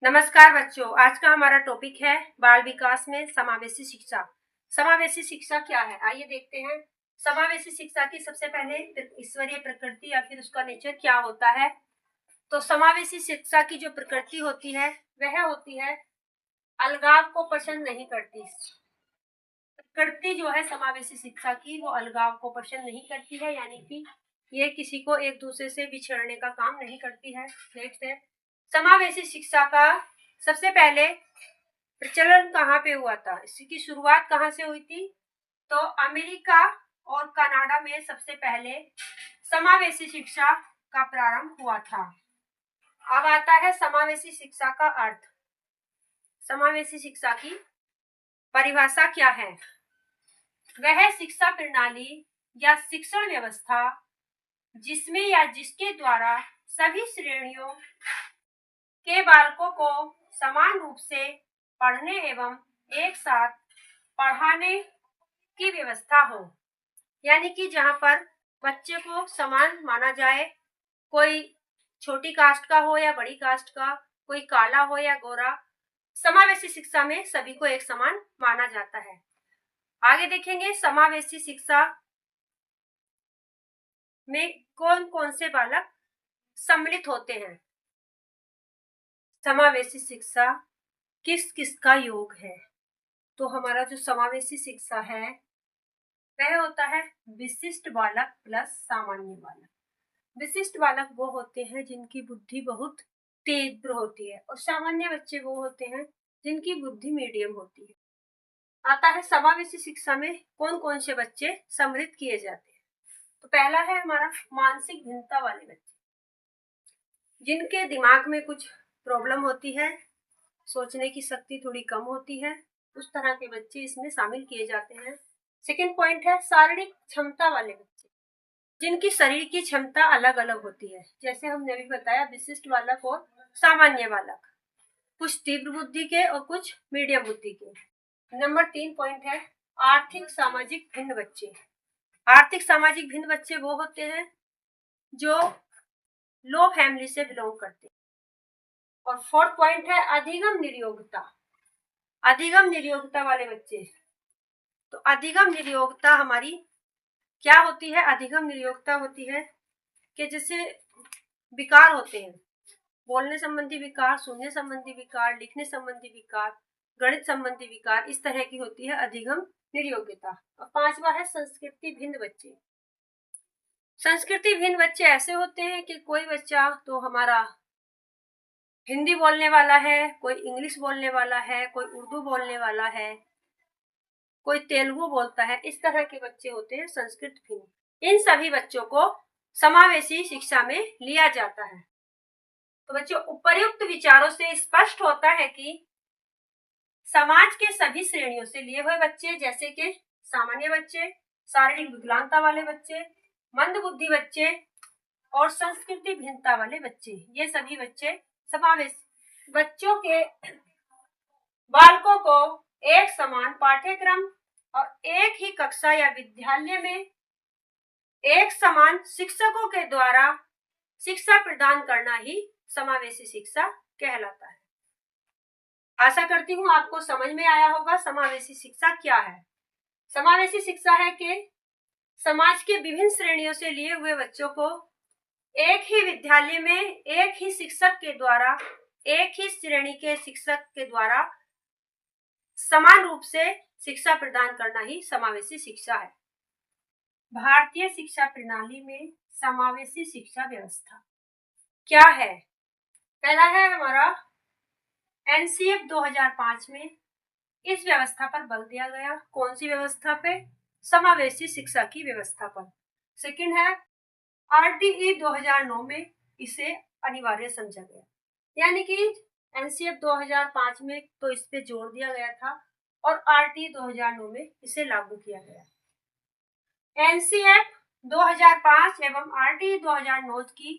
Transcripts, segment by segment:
नमस्कार बच्चों, आज का हमारा टॉपिक है बाल विकास में समावेशी शिक्षा। समावेशी शिक्षा क्या है, आइए देखते हैं। समावेशी शिक्षा की सबसे पहले ईश्वरीय प्रकृति या फिर उसका नेचर क्या होता है। तो समावेशी शिक्षा की जो प्रकृति होती है वह होती है अलगाव को पसंद नहीं करती। प्रकृति जो है समावेशी शिक्षा की वो अलगाव को पसंद नहीं करती है, यानी कि ये किसी को एक दूसरे से बिछड़ने का काम नहीं करती है। नेक्स्ट है, समावेशी शिक्षा का सबसे पहले प्रचलन कहाँ पे हुआ था, इसकी शुरुआत कहाँ से हुई थी। तो अमेरिका और कनाडा में सबसे पहले समावेशी शिक्षा का प्रारंभ हुआ था। अब आता है समावेशी शिक्षा का अर्थ। समावेशी शिक्षा की परिभाषा क्या है। वह शिक्षा प्रणाली या शिक्षण व्यवस्था जिसमें या जिसके द्वारा सभी श्रेणियों के बालकों को समान रूप से पढ़ने एवं एक साथ पढ़ाने की व्यवस्था हो, यानी कि जहाँ पर बच्चे को समान माना जाए, कोई छोटी कास्ट का हो या बड़ी कास्ट का, कोई काला हो या गोरा, समावेशी शिक्षा में सभी को एक समान माना जाता है। आगे देखेंगे समावेशी शिक्षा में कौन कौन से बालक सम्मिलित होते हैं। समावेशी शिक्षा किस किस का योग है। तो हमारा जो समावेशी शिक्षा है वह होता है विशिष्ट बालक प्लस सामान्य बालक। विशिष्ट बालक वो होते हैं जिनकी बुद्धि बहुत तीव्र होती है, और सामान्य बच्चे वो होते हैं जिनकी बुद्धि मीडियम होती है। आता है समावेशी शिक्षा में कौन कौन से बच्चे सम्मिलित किए जाते हैं। तो पहला है हमारा मानसिक भिन्नता वाले बच्चे, जिनके दिमाग में कुछ प्रॉब्लम होती है, सोचने की शक्ति थोड़ी कम होती है, उस तरह के बच्चे इसमें शामिल किए जाते हैं। सेकेंड पॉइंट है शारीरिक क्षमता वाले बच्चे, जिनकी शरीर की क्षमता अलग अलग होती है, जैसे हमने अभी बताया विशिष्ट बालक और सामान्य बालक, कुछ तीव्र बुद्धि के और कुछ मीडियम बुद्धि के। नंबर 3 पॉइंट है आर्थिक सामाजिक भिन्न बच्चे। आर्थिक सामाजिक भिन्न बच्चे वो होते हैं जो लो फैमिली से बिलोंग करते हैं। और 4th पॉइंट है अधिगम निर्योग्यता। अधिगम निर्योग्यता वाले बच्चे, तो अधिगम निर्योग्यता हमारी क्या होती है। अधिगम निर्योग्यता होती है कि जैसे विकार होते हैं, बोलने संबंधी विकार, सुनने संबंधी विकार, लिखने संबंधी विकार, गणित संबंधी विकार, इस तरह की होती है अधिगम निर्योग्यता। और 5वां है संस्कृति भिन्न बच्चे। संस्कृति भिन्न बच्चे ऐसे होते हैं कि कोई बच्चा तो हमारा हिंदी बोलने वाला है, कोई इंग्लिश बोलने वाला है, कोई उर्दू बोलने वाला है, कोई तेलुगु बोलता है, इस तरह के बच्चे होते हैं संस्कृत भिन्न। इन सभी बच्चों को समावेशी शिक्षा में लिया जाता है। तो बच्चों उपर्युक्त विचारों से स्पष्ट होता है कि समाज के सभी श्रेणियों से लिए हुए बच्चे, जैसे कि सामान्य बच्चे, शारीरिक विकलांगता वाले बच्चे, मंद बुद्धि बच्चे और संस्कृति भिन्नता वाले बच्चे, ये सभी बच्चे समावेश बच्चों के बालकों को एक समान पाठ्यक्रम और एक ही कक्षा या विद्यालय में एक समान शिक्षकों के द्वारा शिक्षा प्रदान करना ही समावेशी शिक्षा कहलाता है। आशा करती हूँ आपको समझ में आया होगा समावेशी शिक्षा क्या है। समावेशी शिक्षा है कि समाज के विभिन्न श्रेणियों से लिए हुए बच्चों को एक ही विद्यालय में एक ही शिक्षक के द्वारा, एक ही श्रेणी के शिक्षक के द्वारा समान रूप से शिक्षा प्रदान करना ही समावेशी शिक्षा है। भारतीय शिक्षा प्रणाली में समावेशी शिक्षा व्यवस्था क्या है। पहला है हमारा एनसीएफ 2005 में इस व्यवस्था पर बल दिया गया। कौन सी व्यवस्था पे, समावेशी शिक्षा की व्यवस्था पर। सेकंड है आरटीई 2009 में इसे अनिवार्य समझा गया, यानी कि एनसीएफ 2005 में तो इस पे जोर दिया गया था और आरटीई 2009 में इसे लागू किया गया। एनसीएफ 2005 एवं आरटीई 2009 की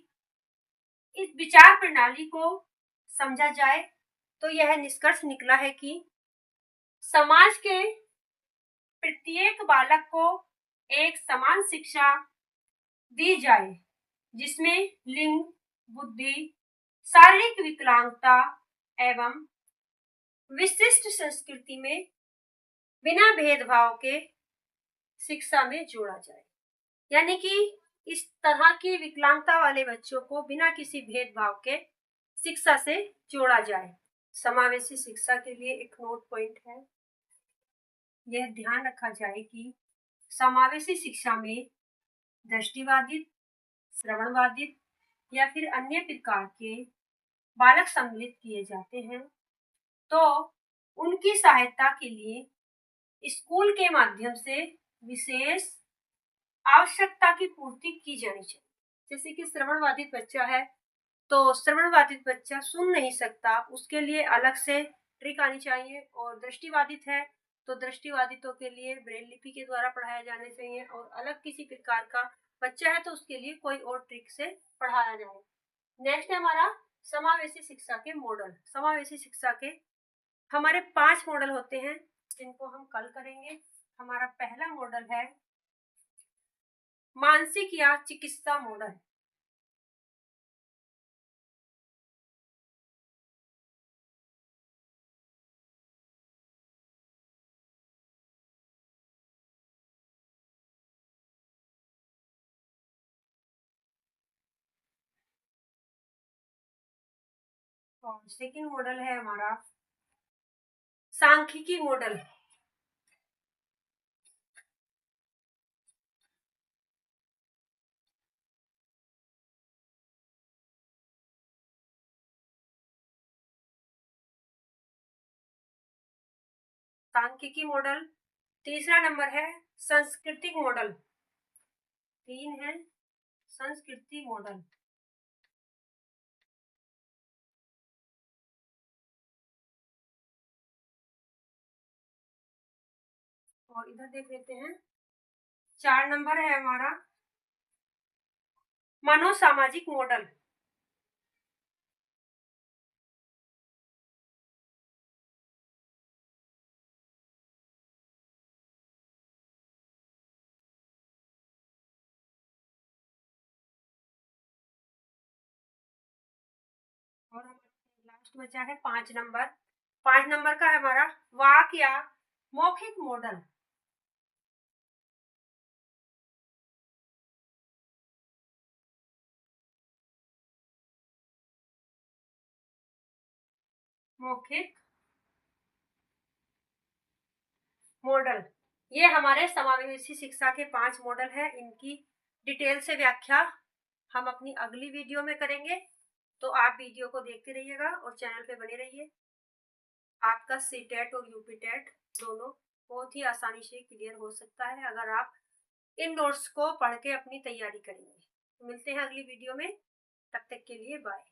इस विचार प्रणाली को समझा जाए तो यह निष्कर्ष निकला है कि समाज के प्रत्येक बालक को एक समान शिक्षा दी जाए, जिसमें लिंग, बुद्धि, शारीरिक विकलांगता एवं विशिष्ट संस्कृति में बिना भेदभाव के शिक्षा में जोड़ा जाए। यानी कि इस तरह की विकलांगता वाले बच्चों को बिना किसी भेदभाव के शिक्षा से जोड़ा जाए। समावेशी शिक्षा के लिए एक नोट पॉइंट है, यह ध्यान रखा जाए कि समावेशी शिक्षा में दृष्टिबाधित, श्रवणबाधित या फिर अन्य प्रकार के बालक सम्मिलित किए जाते हैं, तो उनकी सहायता के लिए स्कूल के माध्यम से विशेष आवश्यकता की पूर्ति की जानी चाहिए। जैसे कि श्रवणबाधित बच्चा है तो श्रवणबाधित बच्चा सुन नहीं सकता, उसके लिए अलग से ट्रिक आनी चाहिए। और दृष्टिबाधित है तो दृष्टिबाधितों के लिए ब्रेल लिपि के द्वारा पढ़ाया जाना चाहिए। और अलग किसी प्रकार का बच्चा है तो उसके लिए कोई और ट्रिक से पढ़ाया जाए। नेक्स्ट है हमारा समावेशी शिक्षा के मॉडल। समावेशी शिक्षा के हमारे 5 मॉडल होते हैं जिनको हम कल करेंगे। हमारा पहला मॉडल है मानसिक या चिकित्सा मॉडल। और सेकंड मॉडल है हमारा सांख्यिकी मॉडल। सांख्यिकी मॉडल। तीसरा नंबर है सांस्कृतिक मॉडल। 3 है संस्कृति मॉडल। और इधर देख लेते हैं 4 नंबर है हमारा मनोसामाजिक मॉडल। और लास्ट बचा है 5 नंबर। 5 नंबर का है हमारा वाक या मौखिक मॉडल। मौखिक मॉडल, ये हमारे समावेशी शिक्षा के 5 मॉडल हैं। इनकी डिटेल से व्याख्या हम अपनी अगली वीडियो में करेंगे, तो आप वीडियो को देखते रहिएगा और चैनल पे बने रहिए। आपका सीटेट और यूपीटेट दोनों बहुत ही आसानी से क्लियर हो सकता है अगर आप इन नोट्स को पढ़ के अपनी तैयारी करेंगे। तो मिलते हैं अगली वीडियो में, तब तक के लिए बाय।